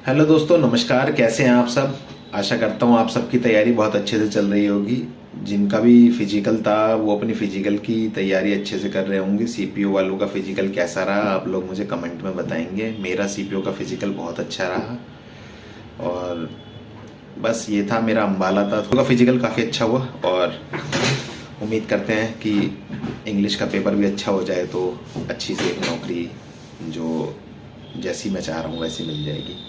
Hello दोस्तों, नमस्कार। कैसे हैं आप सब? आशा करता हूँ आप सबकी तैयारी बहुत अच्छे से चल रही होगी। जिनका भी फिजिकल था वो अपनी फिजिकल की तैयारी अच्छे से कर रहे होंगे। सीपीओ वालों का फिजिकल कैसा रहा आप लोग मुझे कमेंट में बताएंगे। मेरा सीपीओ का फिजिकल बहुत अच्छा रहा और बस ये था, मेरा अम्बाला था। तो का फिजिकल काफ़ी अच्छा हुआ और उम्मीद करते हैं कि इंग्लिश का पेपर भी अच्छा हो जाए तो अच्छी से एक नौकरी जो जैसी मैं चाह रहा हूँ वैसी मिल जाएगी।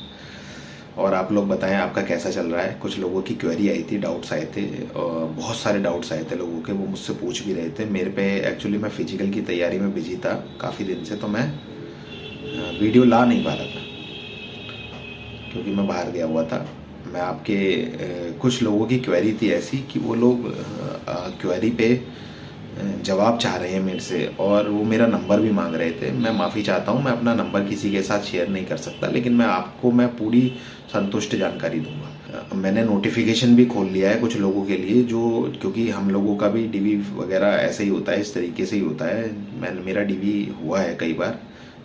और आप लोग बताएं आपका कैसा चल रहा है। कुछ लोगों की क्वेरी आई थी, डाउट्स आए थे, बहुत सारे डाउट्स आए थे लोगों के, वो मुझसे पूछ भी रहे थे मेरे पे। एक्चुअली मैं फिजिकल की तैयारी में बिजी था काफ़ी दिन से, तो मैं वीडियो ला नहीं पा रहा था क्योंकि मैं बाहर गया हुआ था। मैं आपके कुछ लोगों की क्वेरी थी ऐसी कि वो लोग क्वेरी पे जवाब चाह रहे हैं मेरे से और वो मेरा नंबर भी मांग रहे थे। मैं माफ़ी चाहता हूँ, मैं अपना नंबर किसी के साथ शेयर नहीं कर सकता, लेकिन मैं पूरी संतुष्ट जानकारी दूंगा। मैंने नोटिफिकेशन भी खोल लिया है कुछ लोगों के लिए, जो क्योंकि हम लोगों का भी डीवी वगैरह ऐसे ही होता है, इस तरीके से ही होता है। मेरा डीवी हुआ है कई बार,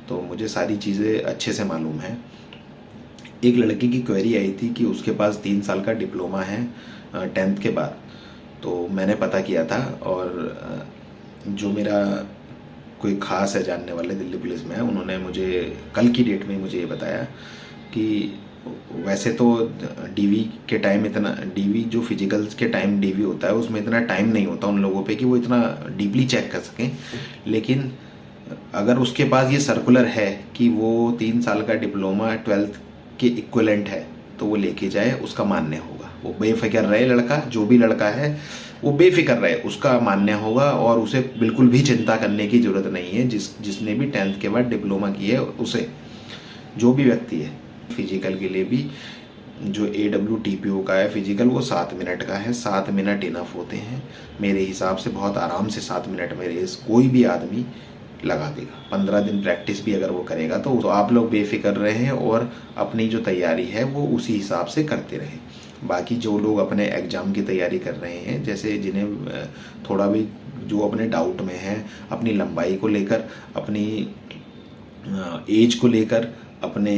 तो मुझे सारी चीज़ें अच्छे से मालूम है। एक लड़की की क्वेरी आई थी कि उसके पास 3 साल का डिप्लोमा है 10th के बाद। तो मैंने पता किया था और जो मेरा कोई ख़ास है जानने वाले दिल्ली पुलिस में है, उन्होंने मुझे कल की डेट में मुझे ये बताया कि वैसे तो डीवी के टाइम इतना, डीवी जो फिजिकल्स के टाइम डीवी होता है उसमें इतना टाइम नहीं होता उन लोगों पे कि वो इतना डीपली चेक कर सकें। लेकिन अगर उसके पास ये सर्कुलर है कि वो 3 साल का डिप्लोमा 12th के इक्विवेलेंट है तो वो लेके जाए, उसका मान्य होगा। वो बेफिक्र रहे, लड़का जो भी लड़का है वो बेफिक्र रहे, उसका मान्य होगा और उसे बिल्कुल भी चिंता करने की ज़रूरत नहीं है। जिसने भी 10th के बाद डिप्लोमा की है उसे, जो भी व्यक्ति है। फिजिकल के लिए भी जो AWTPO का है फिजिकल, वो 7 मिनट का है। 7 मिनट इनफ होते हैं मेरे हिसाब से। बहुत आराम से 7 मिनट में रेस कोई भी आदमी लगा देगा। 15 दिन प्रैक्टिस भी अगर वो करेगा तो आप लोग बेफिक्र रहें और अपनी जो तैयारी है वो उसी हिसाब से करते रहें। बाकी जो लोग अपने एग्ज़ाम की तैयारी कर रहे हैं, जैसे जिन्हें थोड़ा भी जो अपने डाउट में है अपनी लंबाई को लेकर, अपनी एज को लेकर, अपने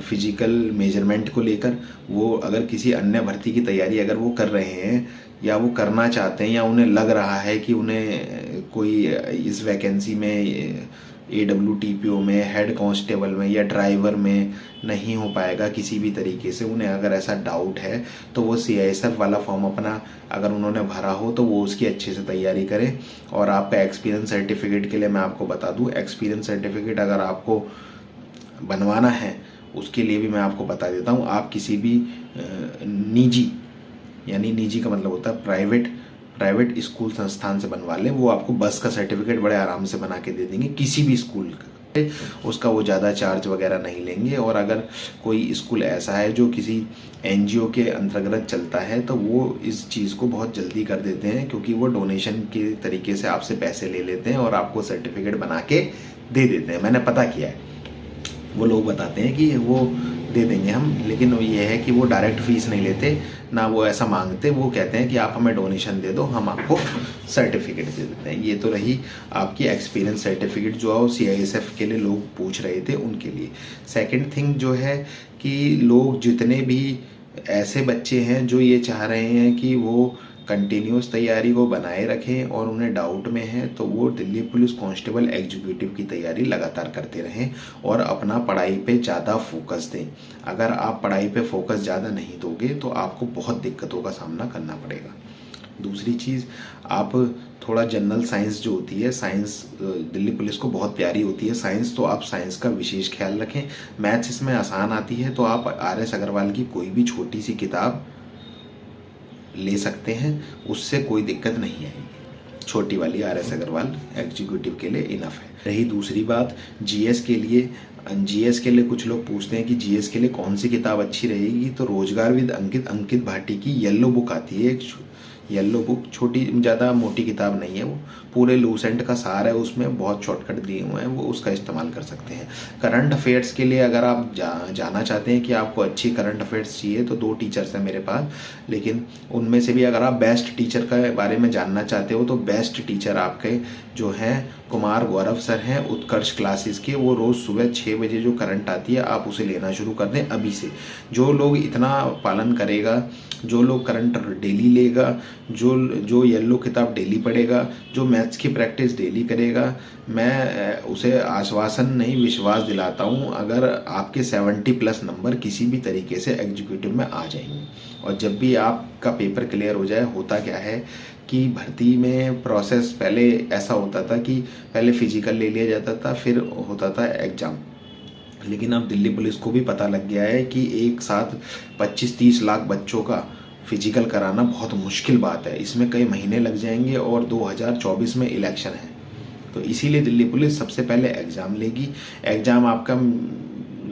फिजिकल मेजरमेंट को लेकर, वो अगर किसी अन्य भर्ती की तैयारी अगर वो कर रहे हैं या वो करना चाहते हैं या उन्हें लग रहा है कि उन्हें कोई इस वैकेंसी में AWTPO में, हेड कांस्टेबल में या ड्राइवर में नहीं हो पाएगा किसी भी तरीके से, उन्हें अगर ऐसा डाउट है तो वो CISF वाला फॉर्म अपना अगर उन्होंने भरा हो तो वो उसकी अच्छे से तैयारी करें। और आपका एक्सपीरियंस सर्टिफिकेट के लिए मैं आपको बता दूं, एक्सपीरियंस सर्टिफिकेट अगर आपको बनवाना है उसके लिए भी मैं आपको बता देता हूँ। आप किसी भी निजी, यानी निजी का मतलब होता है प्राइवेट स्कूल संस्थान से बनवा लें, वो आपको बस का सर्टिफिकेट बड़े आराम से बना के दे देंगे। किसी भी स्कूल का उसका वो ज़्यादा चार्ज वगैरह नहीं लेंगे। और अगर कोई स्कूल ऐसा है जो किसी NGO के अंतर्गत चलता है तो वो इस चीज़ को बहुत जल्दी कर देते हैं, क्योंकि वो डोनेशन के तरीके से आपसे पैसे ले लेते हैं और आपको सर्टिफिकेट बना के दे देते हैं। मैंने पता किया है, वो लोग बताते हैं कि वो दे देंगे हम, लेकिन ये है कि वो डायरेक्ट फीस नहीं लेते, ना वो ऐसा मांगते। वो कहते हैं कि आप हमें डोनेशन दे दो, हम आपको सर्टिफिकेट दे देते हैं। ये तो रही आपकी एक्सपीरियंस सर्टिफिकेट जो है CISF के लिए लोग पूछ रहे थे उनके लिए। सेकंड थिंग जो है कि लोग जितने भी ऐसे बच्चे हैं जो ये चाह रहे हैं कि वो कंटिन्यूस तैयारी को बनाए रखें और उन्हें डाउट में है, तो वो दिल्ली पुलिस कांस्टेबल एग्जीक्यूटिव की तैयारी लगातार करते रहें और अपना पढ़ाई पे ज़्यादा फोकस दें। अगर आप पढ़ाई पे फोकस ज़्यादा नहीं दोगे तो आपको बहुत दिक्कतों का सामना करना पड़ेगा। दूसरी चीज़, आप थोड़ा जनरल साइंस जो होती है, साइंस दिल्ली पुलिस को बहुत प्यारी होती है साइंस, तो आप साइंस का विशेष ख्याल रखें। मैथ्स इसमें आसान आती है तो आप RS अग्रवाल की कोई भी छोटी सी किताब ले सकते हैं, उससे कोई दिक्कत नहीं आएगी। छोटी वाली RS अग्रवाल एग्जीक्यूटिव के लिए इनफ है। रही दूसरी बात GS के लिए, कुछ लोग पूछते हैं कि GS के लिए कौन सी किताब अच्छी रहेगी, तो रोजगार विद अंकित भाटी की येलो बुक आती है, एक येलो बुक छोटी, ज़्यादा मोटी किताब नहीं है वो, पूरे लूसेंट का सार है, उसमें बहुत शॉर्टकट दिए हुए हैं, वो उसका इस्तेमाल कर सकते हैं। करंट अफेयर्स के लिए अगर आप जाना चाहते हैं कि आपको अच्छी करंट अफेयर्स चाहिए तो 2 टीचर्स हैं मेरे पास, लेकिन उनमें से भी अगर आप बेस्ट टीचर के बारे में जानना चाहते हो तो बेस्ट टीचर आपके जो हैं कुमार गौरव सर हैं उत्कर्ष क्लासेस के। वो रोज़ सुबह 6 बजे जो करंट आती है आप उसे लेना शुरू कर दें अभी से। जो लोग इतना पालन करेगा, जो लोग करंट डेली लेगा, जो येलो किताब डेली पढ़ेगा, जो मैथ्स की प्रैक्टिस डेली करेगा, मैं उसे आश्वासन नहीं विश्वास दिलाता हूँ, अगर आपके 70+ नंबर किसी भी तरीके से एग्जीक्यूटिव में आ जाएंगे। और जब भी आपका पेपर क्लियर हो जाए, होता क्या है कि भर्ती में प्रोसेस पहले ऐसा होता था कि पहले फिजिकल ले लिया जाता था, फिर होता था एग्ज़ाम। लेकिन अब दिल्ली पुलिस को भी पता लग गया है कि एक साथ 25-30 लाख बच्चों का फिजिकल कराना बहुत मुश्किल बात है, इसमें कई महीने लग जाएंगे और 2024 में इलेक्शन है। तो इसीलिए दिल्ली पुलिस सबसे पहले एग्ज़ाम लेगी। एग्ज़ाम आपका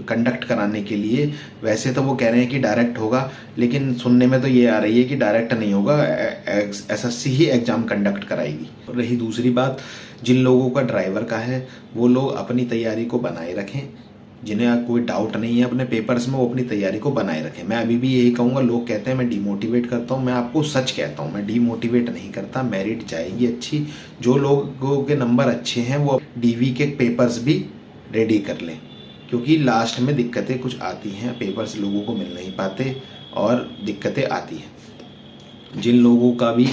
कंडक्ट कराने के लिए वैसे तो वो कह रहे हैं कि डायरेक्ट होगा, लेकिन सुनने में तो ये आ रही है कि डायरेक्ट नहीं होगा, एसएससी ही एग्ज़ाम कंडक्ट कराएगी। रही दूसरी बात, जिन लोगों का ड्राइवर का है वो लोग अपनी तैयारी को बनाए रखें, जिन्हें कोई डाउट नहीं है अपने पेपर्स में वो अपनी तैयारी को बनाए रखें। मैं अभी भी यही कहूँगा, लोग कहते हैं मैं डीमोटिवेट करता हूँ, मैं आपको सच कहता हूँ मैं डीमोटिवेट नहीं करता, मेरिट जाएगी अच्छी। जो लोगों के नंबर अच्छे हैं वो डीवी के पेपर्स भी रेडी कर लें, क्योंकि लास्ट में दिक्कतें कुछ आती हैं, पेपर्स लोगों को मिल नहीं पाते और दिक्कतें आती हैं। जिन लोगों का भी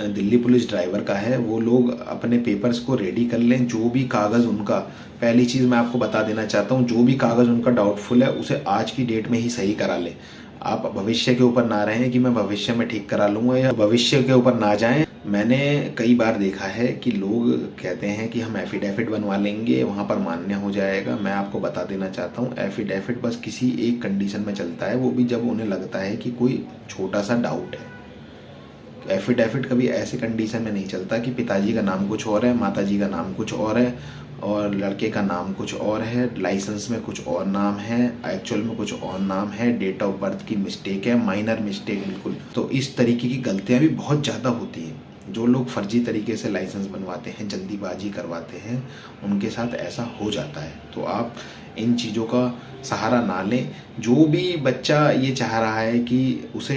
दिल्ली पुलिस ड्राइवर का है वो लोग अपने पेपर्स को रेडी कर लें। जो भी कागज़ उनका, पहली चीज़ मैं आपको बता देना चाहता हूँ, जो भी कागज़ उनका डाउटफुल है उसे आज की डेट में ही सही करा लें। आप भविष्य के ऊपर ना रहें कि मैं भविष्य में ठीक करा लूँगा, या भविष्य के ऊपर ना जाएं। मैंने कई बार देखा है कि लोग कहते हैं कि हम एफिडेविट बनवा लेंगे, वहाँ पर मान्य हो जाएगा। मैं आपको बता देना चाहता हूँ, एफिडेविट बस किसी एक कंडीशन में चलता है, वो भी जब उन्हें लगता है कि कोई छोटा सा डाउट है। एफिडेविट कभी ऐसे कंडीशन में नहीं चलता कि पिताजी का नाम कुछ और है, माताजी का नाम कुछ और है और लड़के का नाम कुछ और है, लाइसेंस में कुछ और नाम है, एक्चुअल में कुछ और नाम है, डेट ऑफ बर्थ की मिस्टेक है, माइनर मिस्टेक बिल्कुल। तो इस तरीके की गलतियां भी बहुत ज़्यादा होती हैं। जो लोग फर्जी तरीके से लाइसेंस बनवाते हैं, जल्दीबाजी करवाते हैं, उनके साथ ऐसा हो जाता है। तो आप इन चीज़ों का सहारा ना लें। जो भी बच्चा ये चाह रहा है कि उसे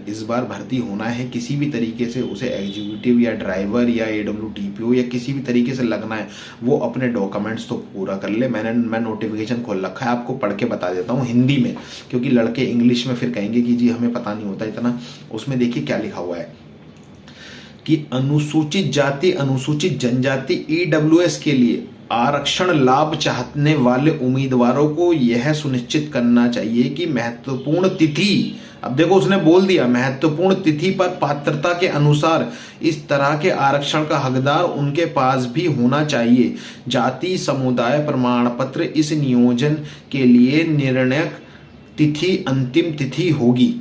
इस बार भर्ती होना है, किसी भी तरीके से उसे एग्जीक्यूटिव या ड्राइवर या AWTPO या किसी भी तरीके से लगना है, वो अपने डॉक्यूमेंट्स तो पूरा कर ले। मैं नोटिफिकेशन खोल रखा है, आपको पढ़ के बता देता हूँ हिंदी में, क्योंकि लड़के इंग्लिश में फिर कहेंगे कि जी हमें पता नहीं होता इतना। उसमें देखिए क्या लिखा हुआ है कि अनुसूचित जाति अनुसूचित जनजाति EWS के लिए आरक्षण लाभ चाहने वाले उम्मीदवारों को यह सुनिश्चित करना चाहिए कि महत्वपूर्ण तिथि, अब देखो उसने बोल दिया महत्वपूर्ण तिथि पर पात्रता के अनुसार इस तरह के आरक्षण का हकदार उनके पास भी होना चाहिए। जाति समुदाय प्रमाण पत्र इस नियोजन के लिए निर्णायक तिथि अंतिम तिथि होगी।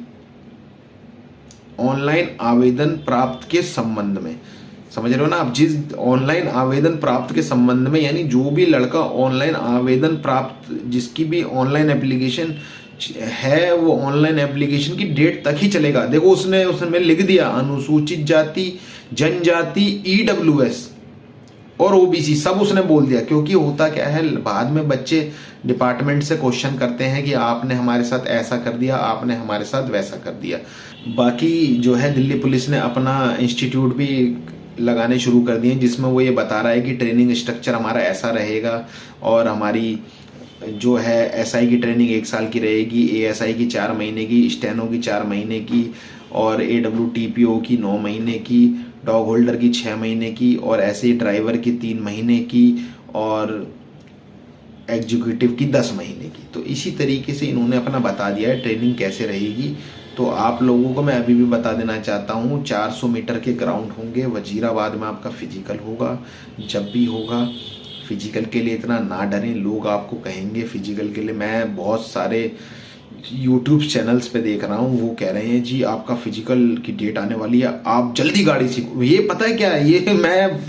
ऑनलाइन आवेदन प्राप्त के संबंध में, समझ रहे हो ना आप, जिस ऑनलाइन आवेदन प्राप्त के संबंध में, यानी जो भी लड़का ऑनलाइन आवेदन प्राप्त, जिसकी भी ऑनलाइन एप्लीकेशन है, वो ऑनलाइन एप्लीकेशन की डेट तक ही चलेगा। देखो उसने लिख दिया अनुसूचित जाति जनजाति EWS और OBC सब उसने बोल दिया। क्योंकि होता क्या है, बाद में बच्चे डिपार्टमेंट से क्वेश्चन करते हैं कि आपने हमारे साथ ऐसा कर दिया, आपने हमारे साथ वैसा कर दिया। बाकी जो है दिल्ली पुलिस ने अपना इंस्टीट्यूट भी लगाने शुरू कर दिए, जिसमें वो ये बता रहा है कि ट्रेनिंग स्ट्रक्चर हमारा ऐसा रहेगा और हमारी जो है SI की ट्रेनिंग 1 साल की रहेगी, ASI की 4 महीने की, स्टेनो की 4 महीने की और AWTPO की 9 महीने की, डॉग होल्डर की 6 महीने की और ऐसे ही ड्राइवर की 3 महीने की और एग्जीक्यूटिव की 10 महीने की। तो इसी तरीके से इन्होंने अपना बता दिया है ट्रेनिंग कैसे रहेगी। तो आप लोगों को मैं अभी भी बता देना चाहता हूँ, 400 मीटर के ग्राउंड होंगे, वजीराबाद में आपका फिजिकल होगा। जब भी होगा फिजिकल के लिए इतना ना डरें, लोग आपको कहेंगे फिजिकल के लिए, मैं बहुत सारे यूट्यूब चैनल्स पे देख रहा हूँ, वो कह रहे हैं जी आपका फिजिकल की डेट आने वाली है, आप जल्दी गाड़ी सीखो। ये पता है क्या है, ये मैं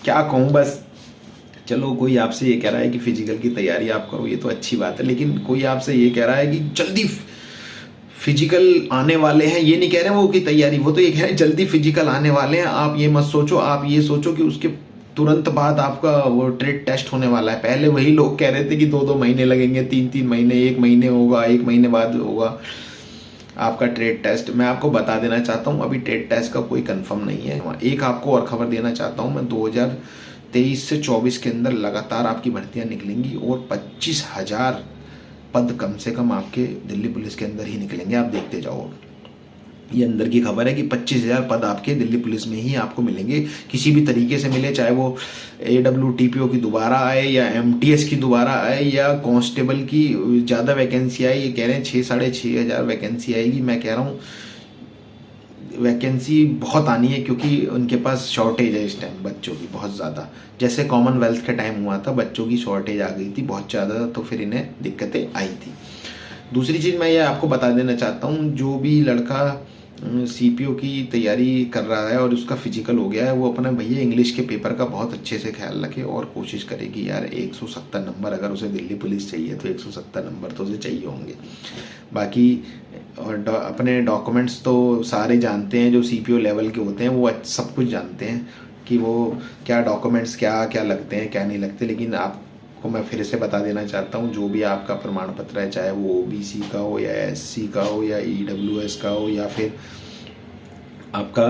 क्या कहूँ, बस चलो कोई आपसे ये कह रहा है कि फिजिकल की तैयारी आप करो, ये तो अच्छी बात है, लेकिन कोई आपसे ये कह रहा है कि जल्दी फिजिकल आने वाले हैं, ये नहीं कह रहे वो की तैयारी, वो तो ये कह रहे हैं जल्दी फिजिकल आने वाले हैं। आप ये मत सोचो, आप ये सोचो कि उसके तुरंत बाद आपका वो ट्रेड टेस्ट होने वाला है। पहले वही लोग कह रहे थे कि 2-2 महीने लगेंगे, 3-3 महीने, 1 महीने होगा, 1 महीने बाद होगा आपका ट्रेड टेस्ट। मैं आपको बता देना चाहता हूँ अभी ट्रेड टेस्ट का कोई कंफर्म नहीं है। एक आपको और खबर देना चाहता हूँ मैं, 2023 से 24 के अंदर लगातार आपकी भर्तियां निकलेंगी और 25,000 पद कम से कम आपके दिल्ली पुलिस के अंदर ही निकलेंगे। आप देखते जाओ, ये अंदर की खबर है कि 25,000 पद आपके दिल्ली पुलिस में ही आपको मिलेंगे, किसी भी तरीके से मिले, चाहे वो AWTPO की दोबारा आए या MTS की दोबारा आए या कांस्टेबल की ज़्यादा वैकेंसी आए। ये कह रहे हैं 6,500 वैकेंसी आएगी। मैं कह रहा हूँ वैकेंसी बहुत आनी है, क्योंकि उनके पास शॉर्टेज है इस टाइम बच्चों की बहुत ज़्यादा। जैसे कॉमनवेल्थ के टाइम हुआ था, बच्चों की शॉर्टेज आ गई थी बहुत ज़्यादा, तो फिर इन्हें दिक्कतें आई थी। दूसरी चीज़ मैं ये आपको बता देना चाहता हूँ, जो भी लड़का CPO की तैयारी कर रहा है और उसका फिजिकल हो गया है, वो अपना भैया इंग्लिश के पेपर का बहुत अच्छे से ख्याल रखे और कोशिश करेगी यार 170 नंबर, अगर उसे दिल्ली पुलिस चाहिए तो 170 नंबर तो उसे चाहिए होंगे। बाकी और अपने डॉक्यूमेंट्स तो सारे जानते हैं, जो CPO लेवल के होते हैं वो सब कुछ जानते हैं कि वो क्या डॉक्यूमेंट्स क्या क्या लगते हैं क्या नहीं लगते। लेकिन आपको मैं फिर से बता देना चाहता हूँ, जो भी आपका प्रमाण पत्र है, चाहे वो OBC का हो या SC का हो या EWS का हो या फिर आपका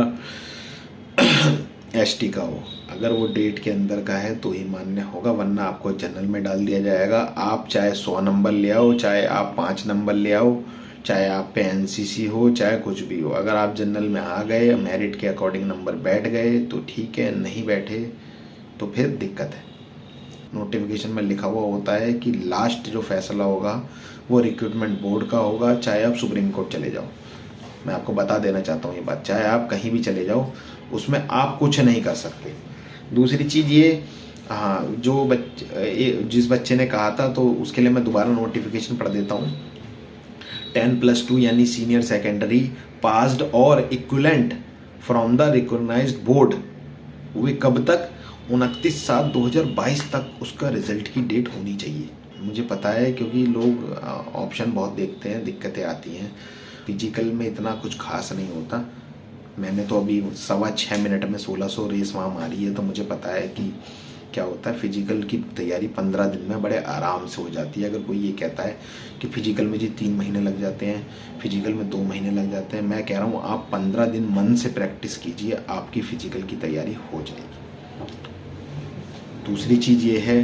ST का हो, अगर वो डेट के अंदर का है तो ही मान्य होगा, वरना आपको जनरल में डाल दिया जाएगा। आप चाहे 100 नंबर ले आओ, चाहे आप 5 नंबर ले आओ, चाहे आप पे NCC हो, चाहे कुछ भी हो, अगर आप जनरल में आ गए, मेरिट के अकॉर्डिंग नंबर बैठ गए तो ठीक है, नहीं बैठे तो फिर दिक्कत है। नोटिफिकेशन में लिखा हुआ होता है कि लास्ट जो फैसला होगा वो रिक्रूटमेंट बोर्ड का होगा, चाहे आप सुप्रीम कोर्ट चले जाओ। मैं आपको बता देना चाहता हूँ ये बात, चाहे आप कहीं भी चले जाओ, उसमें आप कुछ नहीं कर सकते। दूसरी चीज़ ये, हाँ, जो जिस बच्चे ने कहा था, तो उसके लिए मैं दोबारा नोटिफिकेशन पढ़ देता हूँ। 10+2 यानी सीनियर सेकेंडरी पास्ड और equivalent from the recognised board, वे कब तक? 29/7/2022 तक उसका रिजल्ट की डेट होनी चाहिए। मुझे पता है, क्योंकि लोग ऑप्शन बहुत देखते हैं, दिक्कतें आती हैं। फिजिकल में इतना कुछ खास नहीं होता। मैंने तो अभी 6.25 मिनट में 1600 रेस वहाँ मारी है, तो मुझे पता है कि क्या होता है। फिजिकल की तैयारी 15 दिन में बड़े आराम से हो जाती है। अगर कोई ये कहता है कि फिजिकल में जी 3 महीने लग जाते हैं, फिजिकल में 2 महीने लग जाते हैं, मैं कह रहा हूँ आप 15 दिन मन से प्रैक्टिस कीजिए, आपकी फिजिकल की तैयारी हो जाएगी। दूसरी चीज़ ये है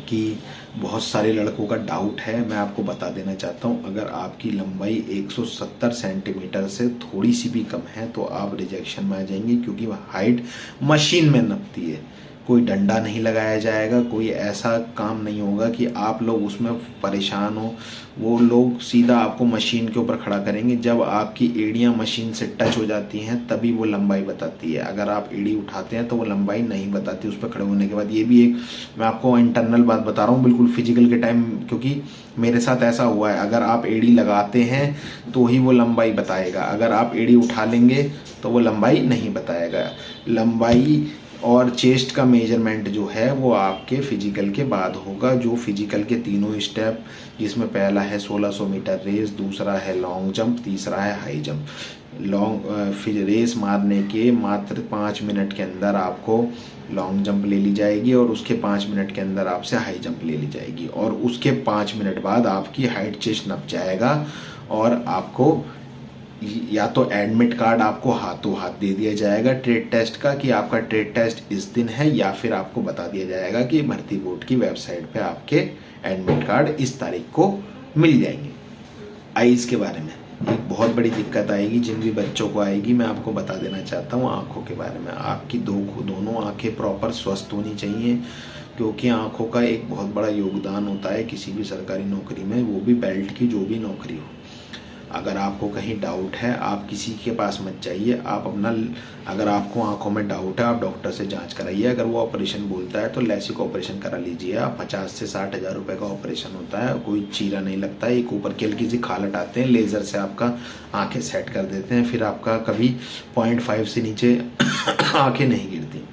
कि बहुत सारे लड़कों का डाउट है, मैं आपको बता देना चाहता हूँ, अगर आपकी लंबाई 170 सेंटीमीटर से थोड़ी सी भी कम है तो आप रिजेक्शन में आ जाएंगे, क्योंकि वह हाइट मशीन में नपती है। कोई डंडा नहीं लगाया जाएगा, कोई ऐसा काम नहीं होगा कि आप लोग उसमें परेशान हो। वो लोग सीधा आपको मशीन के ऊपर खड़ा करेंगे। जब आपकी एड़ियाँ मशीन से टच हो जाती हैं तभी वो लंबाई बताती है। अगर आप एड़ी उठाते हैं तो वो लंबाई नहीं बताती उस पर खड़े होने के बाद। ये भी एक मैं आपको इंटरनल बात बता रहा हूँ, बिल्कुल फिजिकल के टाइम, क्योंकि मेरे साथ ऐसा हुआ है। अगर आप एड़ी लगाते हैं तो ही वो लंबाई बताएगा, अगर आप एड़ी उठा लेंगे तो वो लंबाई नहीं बताएगा। लंबाई और चेस्ट का मेजरमेंट जो है वो आपके फिजिकल के बाद होगा। जो फिजिकल के तीनों स्टेप, जिसमें पहला है 1600 मीटर रेस, दूसरा है लॉन्ग जंप, तीसरा है हाई जंप। फिर रेस मारने के मात्र 5 मिनट के अंदर आपको लॉन्ग जंप ले ली जाएगी और उसके 5 मिनट के अंदर आपसे हाई जंप ले ली जाएगी, और उसके 5 मिनट बाद आपकी हाइट चेस्ट नप जाएगा और आपको या तो एडमिट कार्ड आपको हाथों हाथ दे दिया जाएगा ट्रेड टेस्ट का कि आपका ट्रेड टेस्ट इस दिन है, या फिर आपको बता दिया जाएगा कि भर्ती बोर्ड की वेबसाइट पे आपके एडमिट कार्ड इस तारीख को मिल जाएंगे। आईज के बारे में एक बहुत बड़ी दिक्कत आएगी, जिन भी बच्चों को आएगी, मैं आपको बता देना चाहता हूँ। आँखों के बारे में, आपकी दोनों आँखें प्रॉपर स्वस्थ होनी चाहिए, क्योंकि आँखों का एक बहुत बड़ा योगदान होता है किसी भी सरकारी नौकरी में, वो भी बेल्ट की जो भी नौकरी हो। अगर आपको कहीं डाउट है, आप किसी के पास मत जाइए, आप अपना, अगर आपको आंखों में डाउट है आप डॉक्टर से जांच कराइए। अगर वो ऑपरेशन बोलता है तो लैसिक ऑपरेशन करा लीजिए। आप 50 से 60 हज़ार रुपये का ऑपरेशन होता है, कोई चीरा नहीं लगता है। एक ऊपर की हल्की सी खाल हटाते हैं, लेज़र से आपका आँखें सेट कर देते हैं, फिर आपका कभी 0.5 से नीचे आँखें नहीं गिरती।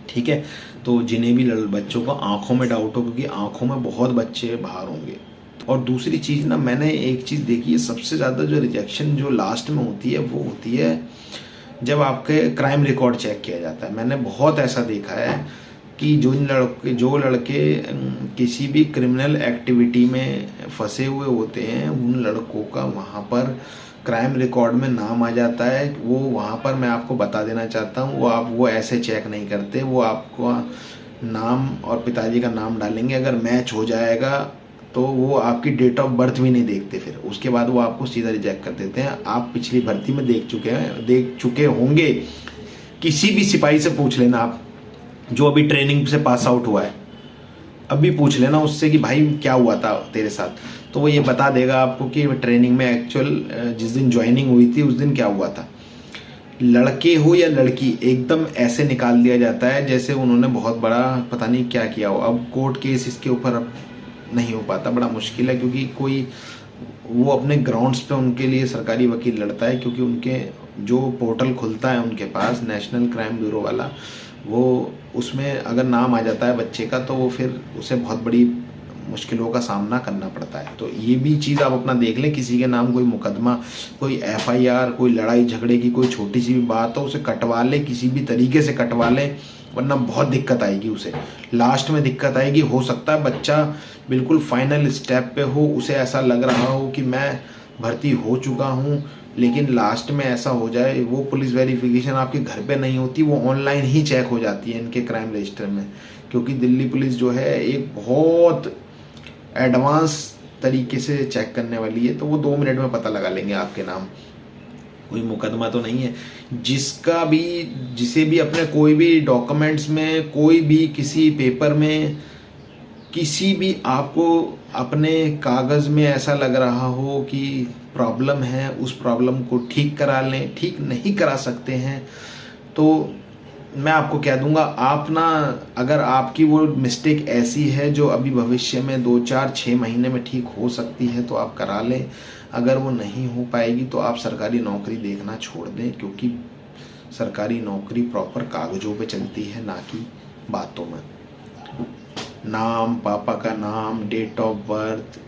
ठीक है, तो जिन्हें भी बच्चों को आँखों में डाउट हो, क्योंकि आँखों में बहुत बच्चे बाहर होंगे, और दूसरी चीज़ ना, मैंने एक चीज़ देखी है, सबसे ज़्यादा जो रिजेक्शन जो लास्ट में होती है वो होती है जब आपके क्राइम रिकॉर्ड चेक किया जाता है। मैंने बहुत ऐसा देखा है कि जो लड़के किसी भी क्रिमिनल एक्टिविटी में फंसे हुए होते हैं, उन लड़कों का वहाँ पर क्राइम रिकॉर्ड में नाम आ जाता है। वो वहाँ पर मैं आपको बता देना चाहता हूँ, वो ऐसे चेक नहीं करते। वो आपको नाम और पिताजी का नाम डालेंगे, अगर मैच हो जाएगा तो वो आपकी डेट ऑफ बर्थ भी नहीं देखते, फिर उसके बाद वो आपको सीधा रिजेक्ट कर देते हैं। आप पिछली भर्ती में देख चुके होंगे, किसी भी सिपाही से पूछ लेना आप, जो अभी ट्रेनिंग से पास आउट हुआ है, अभी पूछ लेना उससे कि भाई क्या हुआ था तेरे साथ, तो वो ये बता देगा आपको कि ट्रेनिंग में एक्चुअल जिस दिन ज्वाइनिंग हुई थी उस दिन क्या हुआ था। लड़के हो या लड़की, एकदम ऐसे निकाल दिया जाता है जैसे उन्होंने बहुत बड़ा पता नहीं क्या किया हो। अब कोर्ट केस इसके ऊपर अब नहीं हो पाता, बड़ा मुश्किल है, क्योंकि कोई वो अपने ग्राउंड्स पे उनके लिए सरकारी वकील लड़ता है, क्योंकि उनके जो पोर्टल खुलता है उनके पास नेशनल क्राइम ब्यूरो वाला, वो उसमें अगर नाम आ जाता है बच्चे का तो वो फिर उसे बहुत बड़ी मुश्किलों का सामना करना पड़ता है। तो ये भी चीज़ आप अपना देख लें, किसी के नाम कोई मुकदमा, कोई FIR, कोई लड़ाई झगड़े की कोई छोटी सी भी बात हो, उसे कटवा ले, किसी भी तरीके से कटवा ले, वरना बहुत दिक्कत आएगी उसे, लास्ट में दिक्कत आएगी। हो सकता है बच्चा बिल्कुल फाइनल स्टेप पे हो, उसे ऐसा लग रहा हो कि मैं भर्ती हो चुका हूँ, लेकिन लास्ट में ऐसा हो जाए, वो पुलिस वेरिफिकेशन आपके घर पे नहीं होती, वो ऑनलाइन ही चेक हो जाती है इनके क्राइम रजिस्टर में। क्योंकि दिल्ली पुलिस जो है एक बहुत एडवांस तरीके से चेक करने वाली है, तो वो 2 मिनट में पता लगा लेंगे आपके नाम। कोई मुकदमा तो नहीं है। जिसे भी अपने कोई भी डॉक्यूमेंट्स में, कोई भी किसी पेपर में, किसी भी आपको अपने कागज़ में ऐसा लग रहा हो कि प्रॉब्लम है, उस प्रॉब्लम को ठीक करा लें। ठीक नहीं करा सकते हैं तो मैं आपको कह दूंगा, आप ना, अगर आपकी वो मिस्टेक ऐसी है जो अभी भविष्य में 2, 4, 6 महीने में ठीक हो सकती है तो आप करा लें। अगर वो नहीं हो पाएगी तो आप सरकारी नौकरी देखना छोड़ दें, क्योंकि सरकारी नौकरी प्रॉपर कागजों पे चलती है, ना कि बातों में। नाम, पापा का नाम, डेट ऑफ बर्थ,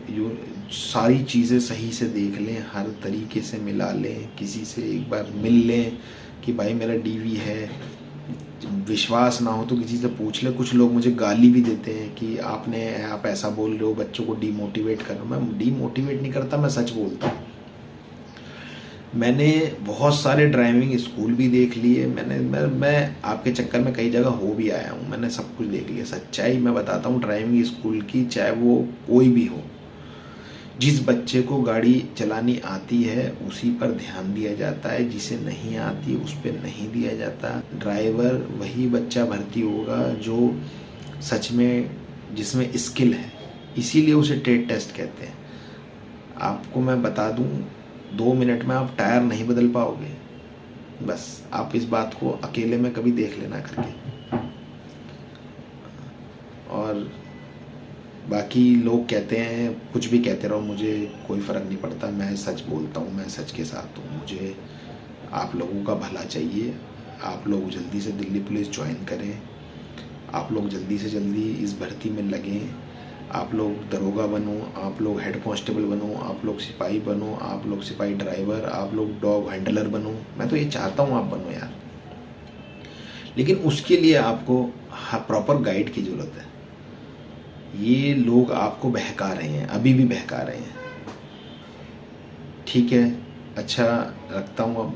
सारी चीज़ें सही से देख लें, हर तरीके से मिला लें, किसी से एक बार मिल लें कि भाई मेरा DV है। विश्वास ना हो तो किसी से पूछ ले। कुछ लोग मुझे गाली भी देते हैं कि आप ऐसा बोल रहे हो, बच्चों को डीमोटिवेट कर रहे हो। मैं डीमोटिवेट नहीं करता, मैं सच बोलता हूँ। मैंने बहुत सारे ड्राइविंग स्कूल भी देख लिए, मैं आपके चक्कर में कई जगह हो भी आया हूँ, मैंने सब कुछ देख लिया। सच्चाई मैं बताता हूँ ड्राइविंग स्कूल की, चाहे वो कोई भी हो, जिस बच्चे को गाड़ी चलानी आती है उसी पर ध्यान दिया जाता है, जिसे नहीं आती उस पर नहीं दिया जाता। ड्राइवर वही बच्चा भर्ती होगा जो सच में, जिसमें स्किल है, इसीलिए उसे ट्रेड टेस्ट कहते हैं। आपको मैं बता दूं, 2 मिनट में आप टायर नहीं बदल पाओगे। बस आप इस बात को अकेले में कभी देख लेना करके। और बाकी लोग कहते हैं, कुछ भी कहते रहो, मुझे कोई फ़र्क नहीं पड़ता। मैं सच बोलता हूँ, मैं सच के साथ हूँ। मुझे आप लोगों का भला चाहिए। आप लोग जल्दी से दिल्ली पुलिस ज्वाइन करें, आप लोग जल्दी से जल्दी इस भर्ती में लगें। आप लोग दरोगा बनो, आप लोग हेड कांस्टेबल बनो, आप लोग सिपाही बनो, आप लोग सिपाही ड्राइवर, आप लोग डॉग हैंडलर बनो। मैं तो ये चाहता हूँ आप बनो यार, लेकिन उसके लिए आपको प्रॉपर गाइड की ज़रूरत है। ये लोग आपको बहका रहे हैं, अभी भी बहका रहे हैं। ठीक है, अच्छा रखता हूँ अब।